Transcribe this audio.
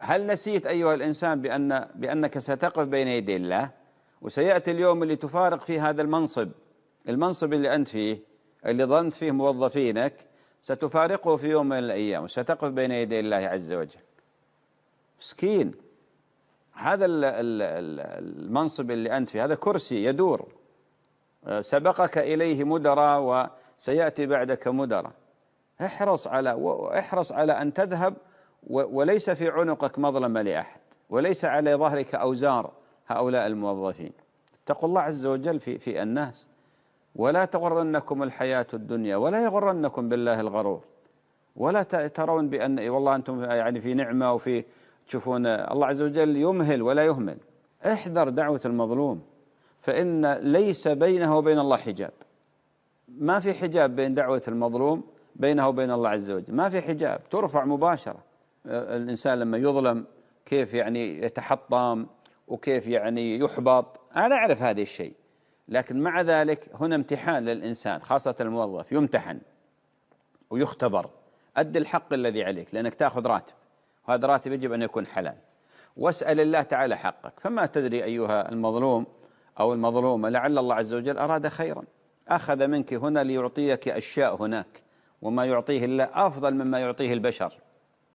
هل نسيت أيها الإنسان بأنك ستقف بين يدي الله، وسيأتي اليوم اللي تفارق فيه هذا المنصب اللي أنت فيه، اللي ظننت فيه موظفينك، ستفارقه في يوم من الأيام وستقف بين يدي الله عز وجل. مسكين، هذا المنصب اللي أنت فيه هذا كرسي يدور، سبقك إليه مدراء وسيأتي بعدك مدراء. احرص على أن تذهب وليس في عنقك مظلمة لأحد، وليس على ظهرك أوزار هؤلاء الموظفين. اتقوا الله عز وجل في الناس، ولا تغرنكم الحياة الدنيا ولا يغرنكم بالله الغرور، ولا ترون بأن والله أنتم يعني في نعمة وفي تشوفون الله عز وجل يمهل ولا يهمل. احذر دعوة المظلوم، فإن ليس بينه وبين الله حجاب. ما في حجاب بين دعوة المظلوم بينه وبين الله عز وجل، ما في حجاب، ترفع مباشرة. الإنسان لما يظلم كيف يعني يتحطم وكيف يعني يحبط، أنا أعرف هذا الشيء، لكن مع ذلك هنا امتحان للإنسان، خاصة الموظف يمتحن ويختبر. أد الحق الذي عليك لأنك تأخذ راتب، وهذا راتب يجب أن يكون حلال، واسأل الله تعالى حقك. فما تدري أيها المظلوم أو المظلومة، لعل الله عز وجل أراد خيرا، أخذ منك هنا ليعطيك أشياء هناك، وما يعطيه الله أفضل مما يعطيه البشر.